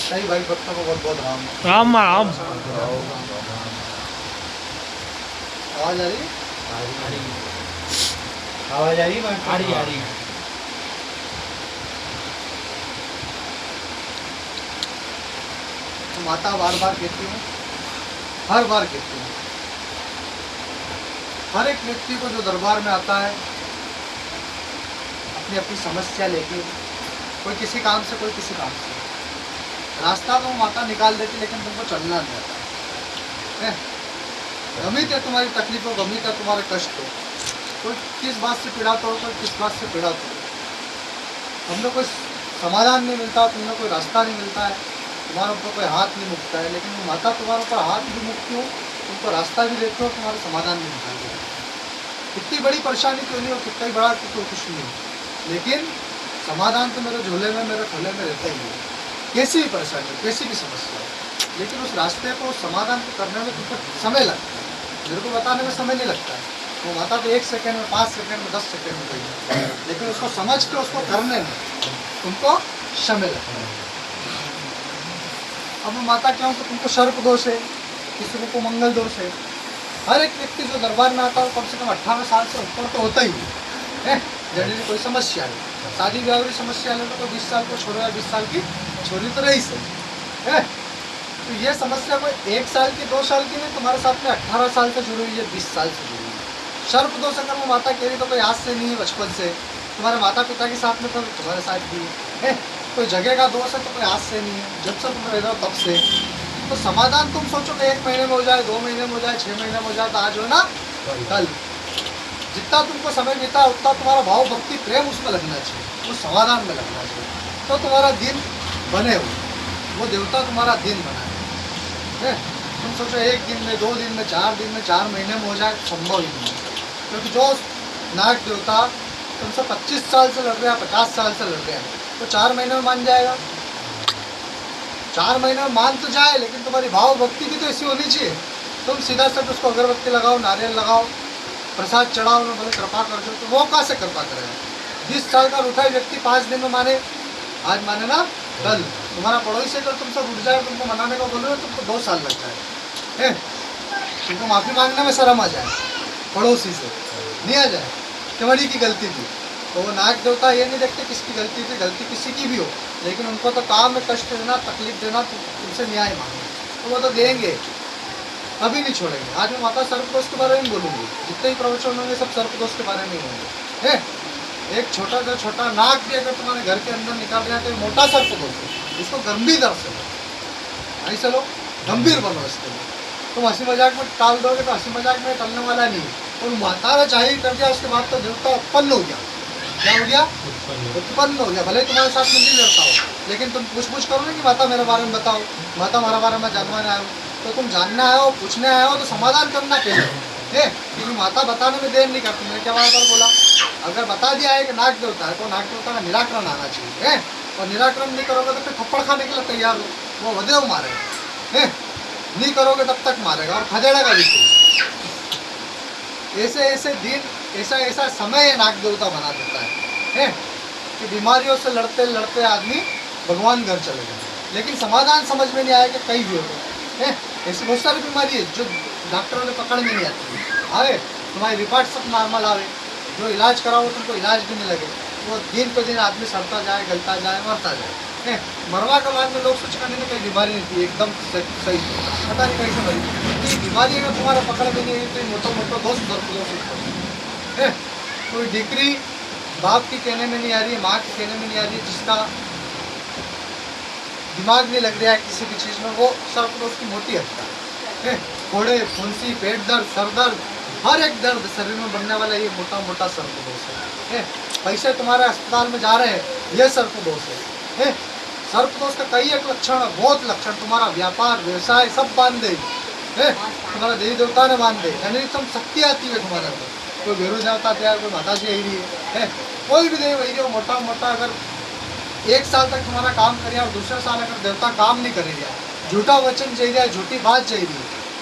सही भाई, भक्तों को बहुत बहुत राम राम राम। आवाज आ रही है? आवाज आ रही है? आ रही। तो माता बार बार कहती हूँ, हर बार कहती हूँ, हर एक व्यक्ति को जो दरबार में आता है अपनी अपनी समस्या लेके, कोई किसी काम से कोई किसी काम से, रास्ता तो माता निकाल देती, लेकिन तुमको चलना नहीं आता है। गमित है तुम्हारी तकलीफ हो, गमित है तुम्हारे कष्ट हो, कोई किस बात से पीड़ाता हो, कोई किस बात से पीड़ाता हो, हम लोग कोई समाधान नहीं मिलता, तुम लोग कोई रास्ता नहीं मिलता है, तुम्हारे ऊपर कोई हाथ नहीं मुकता है, लेकिन माता तुम्हारे ऊपर हाथ भी मुकती हो, तुमको रास्ता भी देते हो, तुम्हारा समाधान भी निकालते हो। कितनी बड़ी परेशानी क्यों नहीं हो, कितना ही बड़ा क्यों कुछ नहीं हो, लेकिन समाधान तो मेरे झोले में, मेरे खोले में रहता ही है। कैसी भी परेशानी हो, कैसी भी समस्या हो, लेकिन उस रास्ते को, उस समाधान को करने में तुमको समय लगता है, मेरे को बताने में समय नहीं लगता है। वो माता तो 1 सेकेंड में, 5 सेकेंड में, 10 सेकेंड में गई, लेकिन उसको समझ के उसको करने में तुमको समय लगता है। अब माता क्या हो, तुमको सर्प दोष है, किसी को मंगल दोष है। हर एक व्यक्ति जो दरबार में आता है कम से कम 18 साल से ऊपर तो होता ही है। जनरली कोई समस्या है, शादी ब्याह की समस्या है तो 20 साल को छोड़ो या 20 साल की छोरी तो रही सही है। तो ये समस्या कोई 1 साल की, 2 साल की नहीं, तुम्हारे साथ में 18 साल से जुड़ी हुई है, 20 साल से जुड़ी हुई है। सर्प दोष अगर वो माता कह रही तो कोई आज से नहीं है, बचपन से तुम्हारे माता पिता के साथ में तो तुम्हारे साथ भी है। कोई जगह का दोष है तो कोई आज से नहीं है, जब से तुम रह रहे हो तब से। तो समाधान तुम सोचो कि 1 महीने में हो जाए, 2 महीने में हो जाए, 6 महीने में हो जाए, तो आज हो ना कल। जितना तुमको समय बीता उतना तुम्हारा भाव, भक्ति, प्रेम उसमें लगना चाहिए, उस समाधान में लगना चाहिए, तो तुम्हारा दिन बने हो, वो देवता तुम्हारा दिन बनाए। तुम सोचो 1 दिन में, 2 दिन में, 4 दिन में, 4 महीने में हो जाए, संभव ही नहीं है। क्योंकि जो नाग देवता तुमसे 25 साल से लड़ रहे हैं, 50 साल से लड़ रहे हैं, तो 4 महीने में मान जाएगा। 4 महीने में मान तो जाए, लेकिन तुम्हारी भाव भक्ति भी तो ऐसी होनी चाहिए। तुम सीधा से उसको अगरबत्ती लगाओ, नारियल लगाओ, प्रसाद चढ़ाओ, ना बोले कृपा कर दो, तो वो कहाँ से कृपा करेगा। 20 साल का रूठा व्यक्ति 5 दिन में माने, आज माने ना कल। तुम्हारा पड़ोसी अगर तुमसे उठ जाए, तुमको मनाने को बोलो, तुमको 2 साल लग जाए, तुमको माफ़ी मांगने में शर्म आ जाए, पड़ोसी से नहीं आ जाए कि बड़ी की गलती थी। तो वो नाग देवता ये नहीं देखते किसकी गलती थी, गलती किसी की भी हो, लेकिन उनको तो काम में कष्ट देना, तकलीफ देना, तुमसे न्याय मांगना, तो वो तो देंगे, कभी नहीं छोड़ेंगे। आज मैं माता सर्पदोष के बारे में बोलूँगी, जितने ही प्रवचन होंगे सब सर्पदोष के बारे में होंगे। एक छोटा से छोटा नाग भी अगर तुम्हारे घर के अंदर निकाल रहा है तो मोटा सर्पदोष है, इसको गंभीर से लो, ऐसे लो, गंभीर बनो इसके लिए। तुम हंसी मजाक में टाल दोगे तो हंसी मजाक में टलने वाला नहीं है। और माता ने जाहिर कर दिया, उसके बाद तो देवता उत्पन्न हो गया। क्या हो गया? उत्पन्न हो गया। भले तुम्हारे साथ में नहीं लड़ता हो, लेकिन तुम पूछ करो ना कि माता मेरे बारे में बताओ, माता हमारे बारे में जानवाने आए हो, तो तुम जानना आए हो, पूछने आए हो, तो समाधान करना पहले है, क्योंकि माता बताने में देर नहीं करती। मैंने क्या बार बोला, अगर बता दिया है कि नाग देवता है तो नाग देवता का निराकरण आना चाहिए है। और निराकरण नहीं करोगे तो फिर थप्पड़ खाने के लिए तैयार हो, वो वदेव मारेगा है, नहीं करोगे तब तक मारेगा और खदेड़ेगा भी। ऐसे ऐसे दिन, ऐसा ऐसा समय नाग देवता बना देता है कि बीमारियों से लड़ते लड़ते आदमी भगवान घर चले गए, लेकिन समाधान समझ में नहीं आया कि कहीं भी हो है। ऐसी बहुत सारी बीमारी है जो डॉक्टरों ने पकड़ में नहीं आती आए, तुम्हारी रिपोर्ट सब नॉर्मल आवे, जो इलाज कराओ तुमको इलाज भी नहीं लगे, वो दिन पे दिन आदमी सड़ता जाए, गलता जाए, मरता जाए। मरवा के बाद में लोग सोच करने में कोई बीमारी नहीं थी, एकदम सही, पता नहीं कैसे मरी। ये बीमारी अगर तुम्हारे पकड़ में नहीं है तो मोटो मोटो दोस्त है। कोई डिग्री बाप की कहने में नहीं आ रही है, माँ की कहने में नहीं आ रही है, जिसका दिमाग नहीं लग रहा है किसी भी चीज़ में, वो सर्पदोष की मोटी हत्या है। फोड़े, फुंसी, पेट दर्द, सर दर्द, हर एक दर्द शरीर में बनने वाला ये मोटा मोटा सर्पदोष है। पैसे तुम्हारे अस्पताल में जा रहे हैं, ये सर्पदोष है। सर्पदोष का कई एक लक्षण, बहुत लक्षण, तुम्हारा व्यापार व्यवसाय सब बांध दे, तुम्हारा देवी देवता ने बांध दे, यानी तुम शक्ति आती है तुम्हारे अंदर। कोई भैरू देवता तैयार, कोई माता जी आई रही है, कोई भी देव आई रही हो, मोटा मोटा अगर 1 साल तक तुम्हारा काम करे और दूसरे साल अगर देवता काम नहीं करेगा, झूठा वचन चाहिए, झूठी बात चाहिए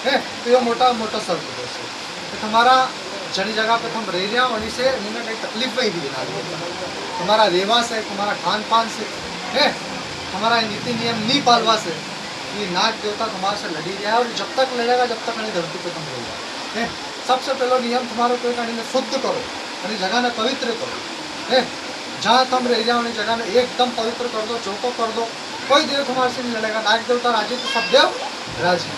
है, तो ये मोटा मोटा सर्पदोष है। तो तुम्हारा जनी जगह पे तुम रह रहे हो वहीं से उन्हें कहीं तकलीफ नहीं दी ना तुम्हारा रहवास है, तुम्हारा खान पान से है, तुम्हारा नीति नियम नहीं पालवा से ये नाग देवता तुम्हारे से लड़ी रहा है। और जब तक लड़ेगा जब तक नहीं धरती पे तुम रहोगे है। सबसे पहला नियम तुम्हारे कोई कहानी में शुद्ध करो, यानी जगह ने पवित्र करो है। जहाँ तुम रह जाओ उन्हें जगह ने एकदम पवित्र कर दो, चौको कर दो, कोई देव तुम्हारे से नहीं लड़ेगा। नाग देवता राजे तो सब देव राजे,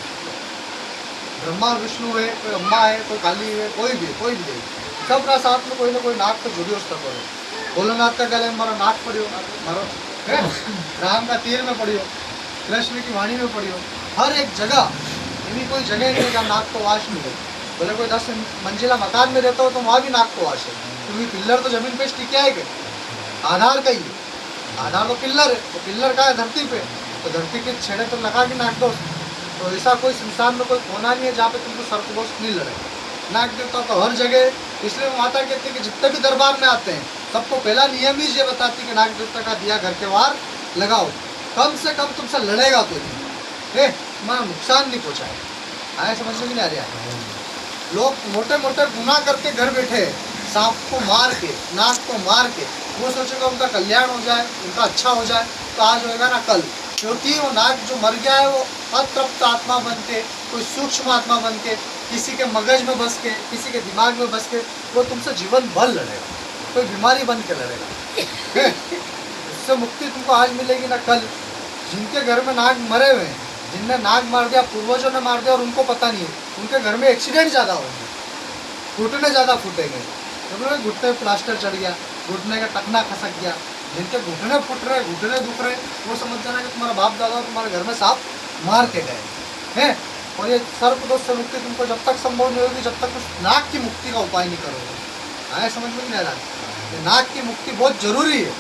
ब्रह्मा विष्णु है, कोई अम्मा है, कोई काली है, कोई भी देव, सबका साथ में कोई ना कोई नाग तो जुड़ियो उसका करो। भोलेनाथ का गले में मारो नाग पड़ियो, मारो है। राम का तीर में पड़ियो, कृष्ण की वाणी में पड़ियो, हर एक जगह इन्हीं कोई जगह नहीं है जहाँ नाग को वाश मिले। बोले कोई 10 मंजिला मकान में रहता हो तो वहाँ भी नाग को वाश है, क्योंकि पिल्लर तो जमीन पे टिके आएगा, आधार का ही है, आधार तो पिल्लर है, तो पिल्लर का है धरती पे, तो धरती के छेड़े तो लगा के नाग दो। तो ऐसा कोई संसार में कोई कोना नहीं है जहाँ पे तुमको सर्पदोष नहीं लड़ेगा। नाग देवता तो हर जगह, इसलिए माता कहती है कि जितने भी दरबार में आते हैं सबको पहला नियम ही ये बताती है कि नाग देवता का दिया घर के बाहर लगाओ, कम से कम तुमसे लड़ेगा तो नहीं, तुम्हारा नुकसान नहीं पहुँचाएगा। आए समझ में नहीं आ रहा? लोग मोटे मोटे गुनाह करके घर बैठे, सांप को मार के, नाग को मार के, वो सोचेगा उनका कल्याण हो जाए, उनका अच्छा हो जाए, तो आज होएगा ना कल, क्योंकि वो नाग जो मर गया है वो अतृप्त आत्मा बन के, कोई सूक्ष्म आत्मा बन के, किसी के मगज में बस के, किसी के दिमाग में बस के, वो तुमसे जीवन भर लड़ेगा, कोई बीमारी बन के लड़ेगा। उससे मुक्ति तुमको आज मिलेगी ना कल। जिनके घर में नाग मरे हुए हैं, जिनने नाग मार दिया, पूर्वजों ने मार दिया और उनको पता नहीं है, उनके घर में एक्सीडेंट ज़्यादा होंगे, घुटने ज़्यादा फूटेंगे, क्योंकि घुटने प्लास्टर चढ़ गया, घुटने का टकना खसक गया। जिनके घुटने फूट रहे, घुटने दुख रहे, वो समझ जाना कि तुम्हारा बाप दादा तुम्हारे घर में सांप मार के गए हैं। और ये सर्पदोष से मुक्ति तुमको जब तक संभव नहीं होगी जब तक उस नाग की मुक्ति का उपाय नहीं करोगे। आए समझ में नहीं आ रहा? ये नाग की मुक्ति बहुत जरूरी है,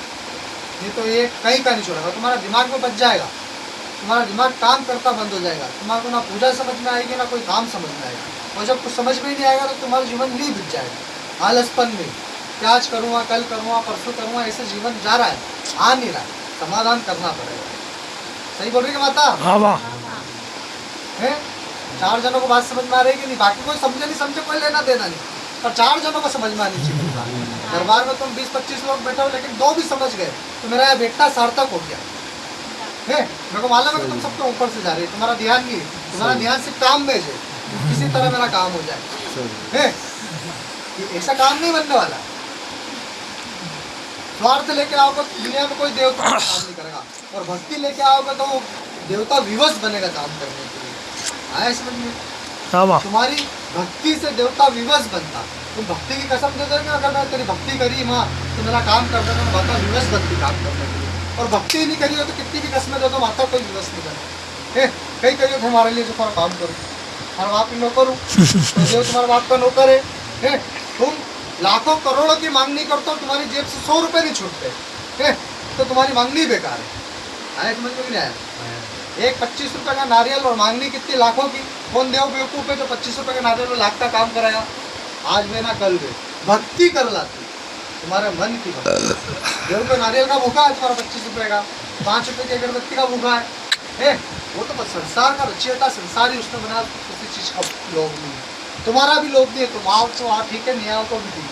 नहीं तो ये कहीं का नहीं छोड़ेगा, तुम्हारा दिमाग में बच जाएगा, तुम्हारा दिमाग काम करता बंद हो जाएगा, तुम्हारे को ना पूजा समझ में आएगी ना कोई काम समझ में आएगा। और जब कुछ समझ में ही नहीं आएगा तो तुम्हारा जीवन नहीं बीत जाएगा आलसपन में, कि आज करूँगा, कल करूँगा, परसों करूँगा, ऐसे जीवन जा रहा है, आ नहीं रहा है, समाधान करना पड़ेगा। सही बोल रही है माता? हाँ वाह है। 4 जनों को बात समझ में आ रही कि नहीं? बाकी कोई समझे नहीं समझे कोई लेना देना नहीं, पर 4 जनों को समझ में आनी चाहिए। दरबार में तुम 20-25 लोग बैठे हो लेकिन 2 भी समझ गए तो मेरा यह बेटा सार्थक हो गया है। मेरे को मालूम है कि तुम सबके ऊपर से जा रही है, तुम्हारा ध्यान नहीं है, तुम्हारा ध्यान सिर्फ काम में है, किसी तरह मेरा काम हो जाए है। ऐसा काम नहीं बनने वाला। स्वार्थ लेके आओगे तो दुनिया में कोई देवता काम नहीं करेगा, और भक्ति लेके आओगे तो देवता विवश बनेगा काम करने के लिए। आया समझ में? तुम्हारी भक्ति से देवता विवश बनता। तुम भक्ति की कसम दे दोगे अगर मैं तेरी भक्ति करी माँ तो मेरा काम कर देगा, माता विवश बनती काम करने के लिए। और भक्ति ही नहीं करी हो तो कितनी भी कसमें दे दो माता कोई विवश नहीं बने। कई करियो तुम्हारे लिए जो तुम्हारा काम करूँ, हर बाप की नौकर हूँ, तो देव तुम्हारे बाप का नौकर है। तुम लाखों करोड़ों की मांग नहीं करते हो, तुम्हारी जेब से 100 रुपये नहीं छूटते, तो तुम्हारी मांगनी बेकार है। आया समझ में नहीं आया? एक 25 रुपये का नारियल और मांगनी कितनी लाखों की। कौन देव बेवकूफ़ है जो 25 रुपये का नारियल और लाख का काम कराया? आज वे ना कल वे भक्ति कर लाती, तुम्हारे मन की भक्ति। देव को नारियल का भूखा है तुम्हारा 25 रुपये का, 5 रुपये की अगरबत्ती का भूखा है। वो तो बस संसार का रचियता, संसार ही उसने बना, किसी चीज़ का लोभ नहीं। तुम्हारा भी लोभ नहीं है, तुम आओ तो ठीक है, नहीं आओ तो भी